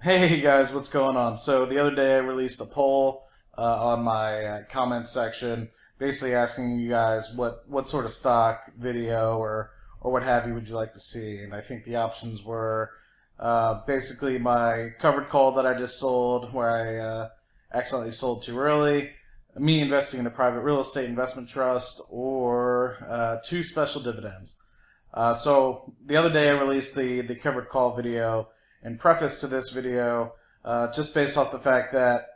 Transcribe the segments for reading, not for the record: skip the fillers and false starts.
Hey guys, what's going on? So the other day I released a poll on my comment section, basically asking you guys what sort of stock, video, or what have you would you like to see, and I think the options were basically my covered call that I just sold, where I accidentally sold too early, me investing in a private real estate investment trust, or two special dividends. So the other day I released the covered call video and preface to this video, just based off the fact that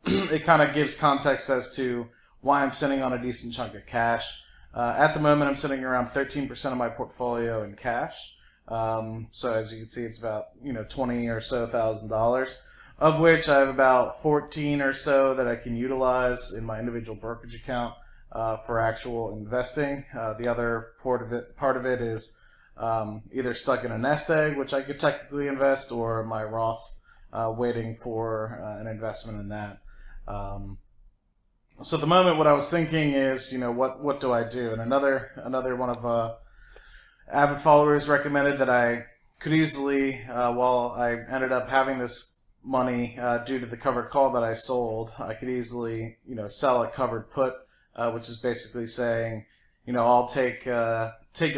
it kind of gives context as to why I'm sitting on a decent chunk of cash. At the moment, I'm sitting around 13% of my portfolio in cash. So as you can see, it's about 20 or so $1,000, of which I have about 14 or so that I can utilize in my individual brokerage account for actual investing. The other part of it is either stuck in a nest egg, which I could technically invest, or my Roth, waiting for an investment in that. So at the moment, what I was thinking is, what do I do? And another one of avid followers recommended that I could easily, while I ended up having this money due to the covered call that I sold, I could easily, sell a covered put, which is basically saying, I'll take a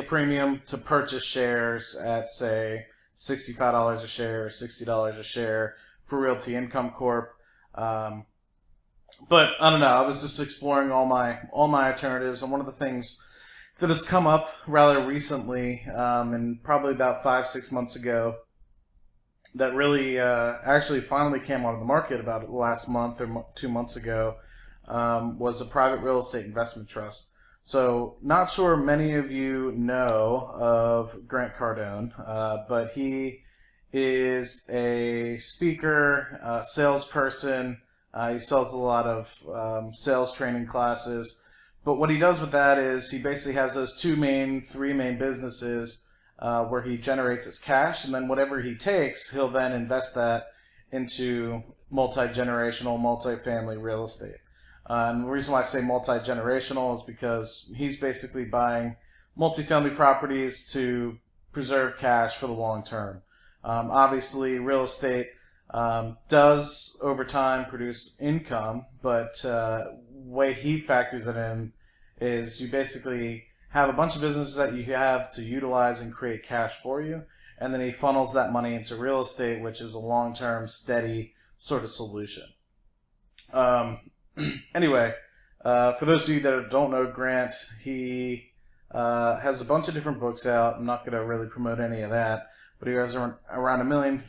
premium to purchase shares at, say, $65 a share or $60 a share for Realty Income Corp. But I don't know. I was just exploring all my alternatives, and one of the things that has come up rather recently, and probably about 5-6 months ago, that really actually finally came onto the market about last month or 2 months ago, was a private real estate investment trust. So, not sure many of you know of Grant Cardone, but he is a speaker, salesperson. He sells a lot of sales training classes. But what he does with that is he basically has those three main businesses where he generates his cash, and then whatever he takes, he'll then invest that into multi-generational, multi-family real estate. And the reason why I say multi-generational is because he's basically buying multifamily properties to preserve cash for the long term. Obviously, real estate does over time produce income, but way he factors it in is you basically have a bunch of businesses that you have to utilize and create cash for you, and then he funnels that money into real estate, which is a long-term, steady sort of solution. Anyway, for those of you that don't know Grant, he has a bunch of different books out. I'm not going to really promote any of that, but he has around a million,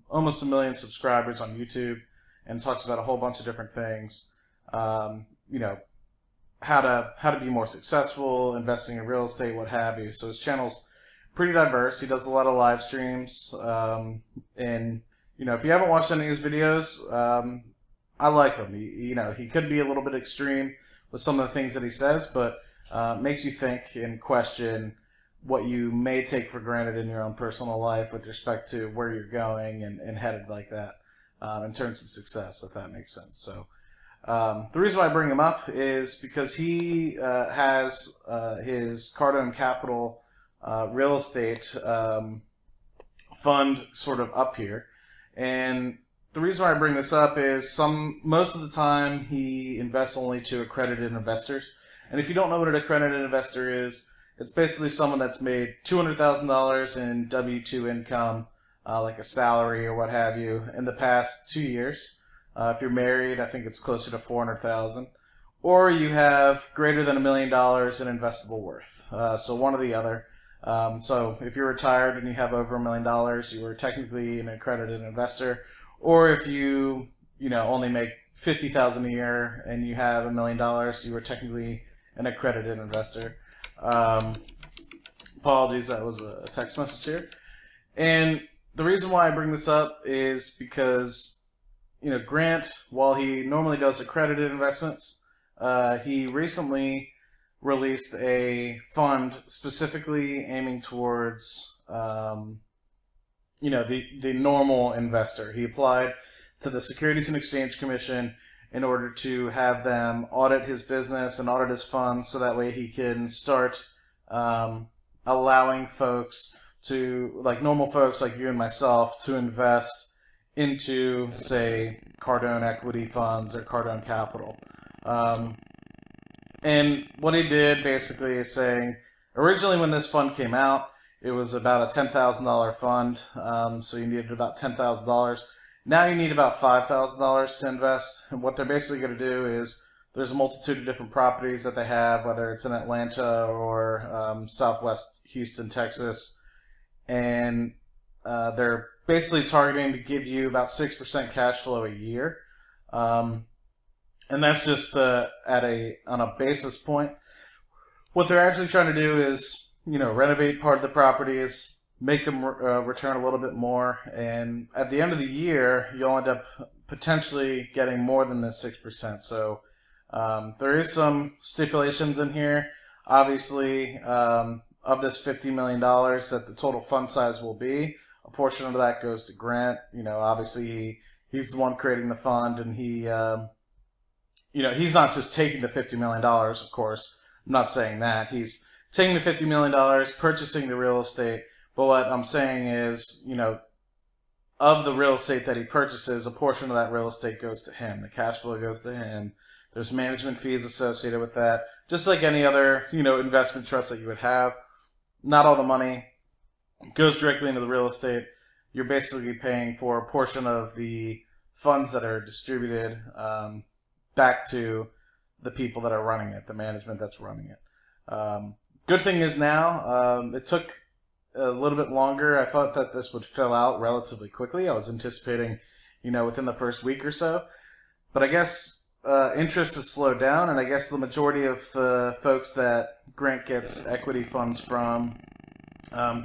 almost 1 million subscribers on YouTube, and talks about a whole bunch of different things. How to be more successful, investing in real estate, what have you. So his channel's pretty diverse. He does a lot of live streams, and if you haven't watched any of his videos, I like him. He could be a little bit extreme with some of the things that he says, but makes you think and question what you may take for granted in your own personal life with respect to where you're going and headed like that, in terms of success, if that makes sense. So the reason why I bring him up is because he has his Cardone Capital real estate fund sort of up here, and the reason why I bring this up is most of the time he invests only to accredited investors. And if you don't know what an accredited investor is, it's basically someone that's made $200,000 in W-2 income, like a salary or what have you, in the past 2 years. If you're married, I think it's closer to $400,000. Or you have greater than $1 million in investable worth. So one or the other. So if you're retired and you have over $1 million, you are technically an accredited investor. Or if you only make $50,000 a year and you have $1 million, you are technically an accredited investor. Apologies, that was a text message here. And the reason why I bring this up is because Grant, while he normally does accredited investments, he recently released a fund specifically aiming towards the normal investor. He applied to the Securities and Exchange Commission in order to have them audit his business and audit his funds, so that way he can start allowing folks to, like normal folks like you and myself, to invest into, say, Cardone Equity funds or Cardone Capital. And what he did basically is saying, originally when this fund came out, it was about a $10,000 fund, so you needed about $10,000. Now you need about $5,000 to invest. And what they're basically going to do is, there's a multitude of different properties that they have, whether it's in Atlanta or Southwest Houston, Texas, and they're basically targeting to give you about 6% cash flow a year. And that's just on a basis point. What they're actually trying to do is, renovate part of the properties, make them return a little bit more, and at the end of the year, you'll end up potentially getting more than the 6%. So there is some stipulations in here. Obviously, of this $50 million that the total fund size will be, a portion of that goes to Grant. Obviously he's the one creating the fund, and he, he's not just taking the $50 million, of course. I'm not saying that. He's taking the $50 million, purchasing the real estate. But what I'm saying is, of the real estate that he purchases, a portion of that real estate goes to him. The cash flow goes to him. There's management fees associated with that. Just like any other, investment trust that you would have. Not all the money goes directly into the real estate. You're basically paying for a portion of the funds that are distributed back to the people that are running it, the management that's running it. Good thing is now, it took a little bit longer. I thought that this would fill out relatively quickly. I was anticipating, within the first week or so. But I guess interest has slowed down, and I guess the majority of the folks that Grant gets equity funds from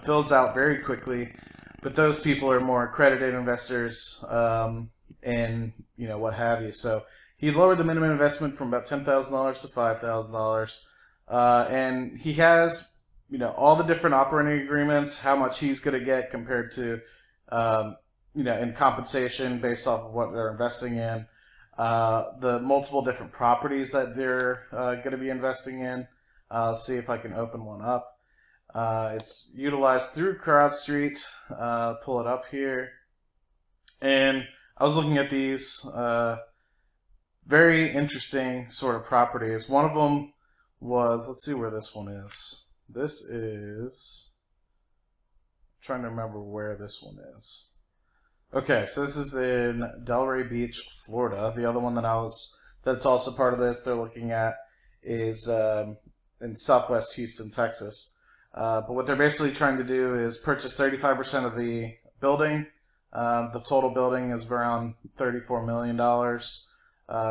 fills out very quickly. But those people are more accredited investors and, what have you. So he lowered the minimum investment from about $10,000 to $5,000. And he has, all the different operating agreements, how much he's going to get compared to, in compensation based off of what they're investing in, the multiple different properties that they're going to be investing in. See if I can open one up. It's utilized through CrowdStreet. Pull it up here. And I was looking at these very interesting sort of properties. One of them was, let's see where this one is. This is, I'm trying to remember where this one is. Okay, so this is in Delray Beach, Florida. The other one that's also part of this they're looking at is in Southwest Houston, Texas. But what they're basically trying to do is purchase 35% of the building. The total building is around $34 million.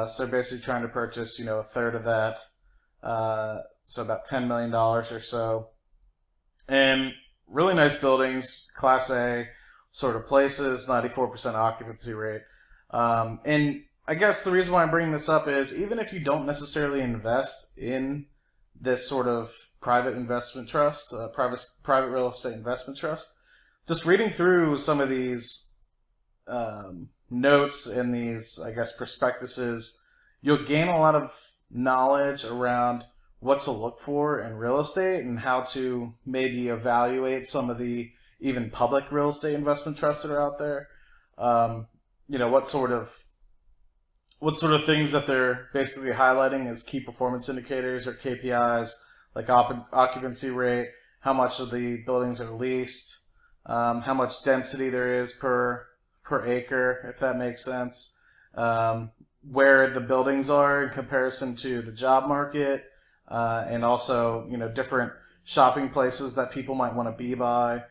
So they're basically trying to purchase, a third of that. So about $10 million or so. And really nice buildings, Class A sort of places, 94% occupancy rate. And I guess the reason why I'm bringing this up is even if you don't necessarily invest in this sort of private investment trust, private real estate investment trust, just reading through some of these notes and these, I guess, prospectuses, you'll gain a lot of knowledge around what to look for in real estate and how to maybe evaluate some of the even public real estate investment trusts that are out there. What sort of things that they're basically highlighting as key performance indicators or KPIs, like occupancy rate, how much of the buildings are leased, how much density there is per acre, if that makes sense, where the buildings are in comparison to the job market, and also, different shopping places that people might want to be by.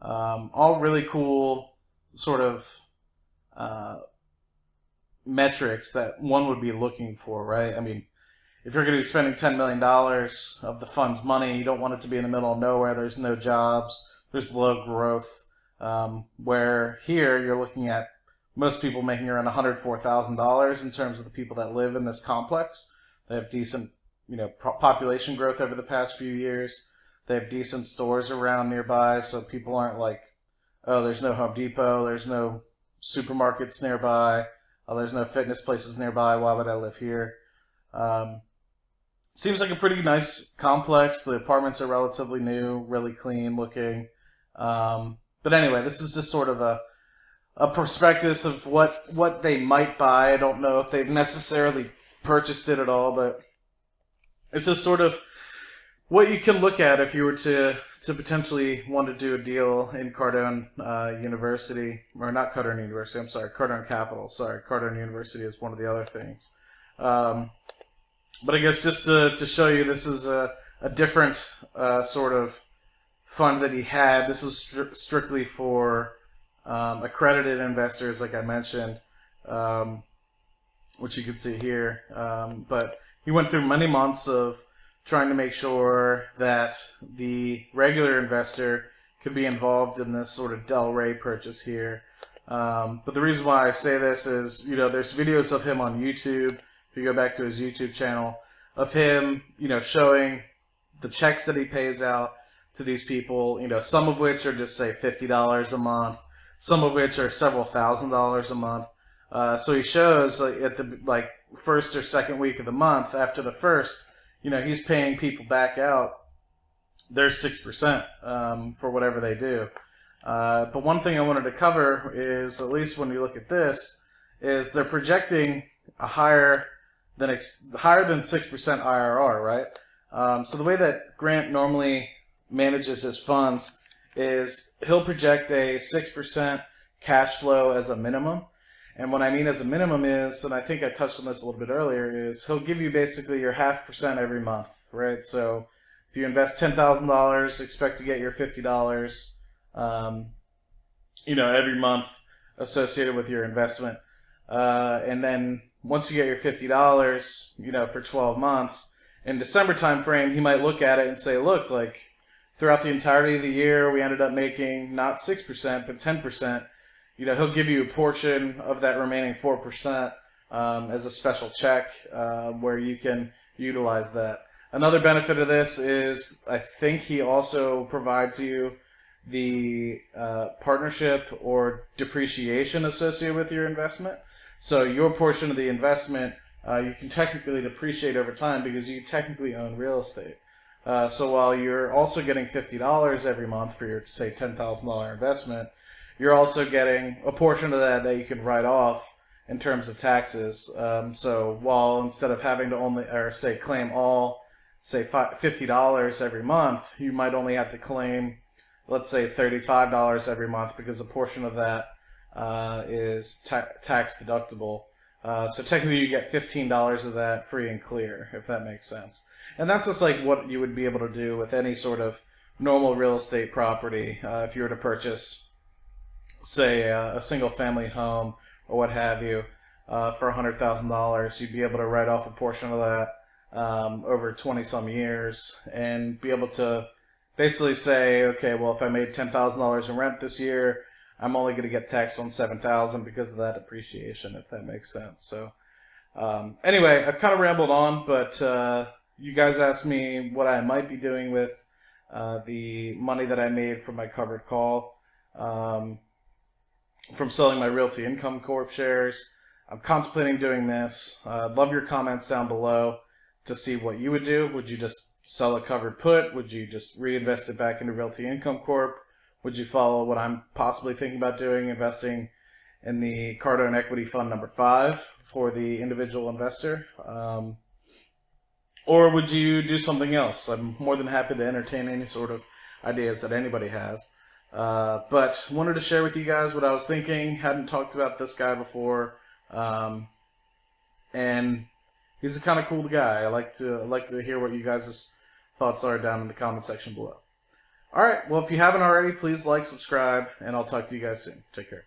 All really cool sort of metrics that one would be looking for, right? I mean, if you're going to be spending $10 million of the fund's money, you don't want it to be in the middle of nowhere. There's no jobs. There's low growth. Where here you're looking at most people making around $104,000 in terms of the people that live in this complex. They have decent, population growth over the past few years. They have decent stores around nearby, so people aren't like, oh, there's no Home Depot, there's no supermarkets nearby, oh, there's no fitness places nearby, why would I live here? Seems like a pretty nice complex. The apartments are relatively new, really clean looking. But anyway, this is just sort of a a prospectus of what they might buy. I don't know if they've necessarily purchased it at all, but it's just sort of what you can look at if you were to potentially want to do a deal in Cardone University, or not Cardone University, I'm sorry, Cardone Capital. Sorry, Cardone University is one of the other things. But I guess just to show you, this is a different sort of fund that he had. This is strictly for accredited investors, like I mentioned, which you can see here. But he went through many months of trying to make sure that the regular investor could be involved in this sort of Del Rey purchase here. But the reason why I say this is, there's videos of him on YouTube. If you go back to his YouTube channel, of him, showing the checks that he pays out to these people, some of which are just, say, $50 a month, some of which are several $1,000s a month. So he shows at the first or second week of the month, after the first, he's paying people back out their 6% for whatever they do. But one thing I wanted to cover is, at least when you look at this, is they're projecting a higher than 6% IRR, right? So the way that Grant normally manages his funds is he'll project a 6% cash flow as a minimum. And what I mean as a minimum is, and I think I touched on this a little bit earlier, is he'll give you basically your 0.5% every month, right? So if you invest $10,000, expect to get your $50, every month associated with your investment. And then once you get your $50, for 12 months, in December time frame, he might look at it and say, look, throughout the entirety of the year, we ended up making not 6%, but 10%. He'll give you a portion of that remaining 4% as a special check where you can utilize that. Another benefit of this is I think he also provides you the partnership or depreciation associated with your investment. So your portion of the investment, you can technically depreciate over time because you technically own real estate. So while you're also getting $50 every month for your, say, $10,000 investment, you're also getting a portion of that you can write off in terms of taxes. So while instead of having to claim all, say, $50 every month, you might only have to claim, let's say, $35 every month because a portion of that is tax deductible. So technically you get $15 of that free and clear, if that makes sense. And that's just like what you would be able to do with any sort of normal real estate property. If you were to purchase, say, a single family home or what have you, for $100,000, you'd be able to write off a portion of that over 20 some years and be able to basically say, okay, well, if I made $10,000 in rent this year, I'm only going to get taxed on $7,000 because of that appreciation, if that makes sense. So anyway, I've kind of rambled on, but you guys asked me what I might be doing with the money that I made from my covered call from selling my Realty Income Corp shares. I'm contemplating doing this. Love your comments down below to see what you would do. Would you just sell a covered put? Would you just reinvest it back into Realty Income Corp? Would you follow what I'm possibly thinking about doing, investing in the Cardone Equity Fund number 5 for the individual investor? Or would you do something else? I'm more than happy to entertain any sort of ideas that anybody has. But wanted to share with you guys what I was thinking. Hadn't talked about this guy before. And he's a kind of cool guy. I like to hear what you guys' thoughts are down in the comment section below. Alright, well, if you haven't already, please like, subscribe, and I'll talk to you guys soon. Take care.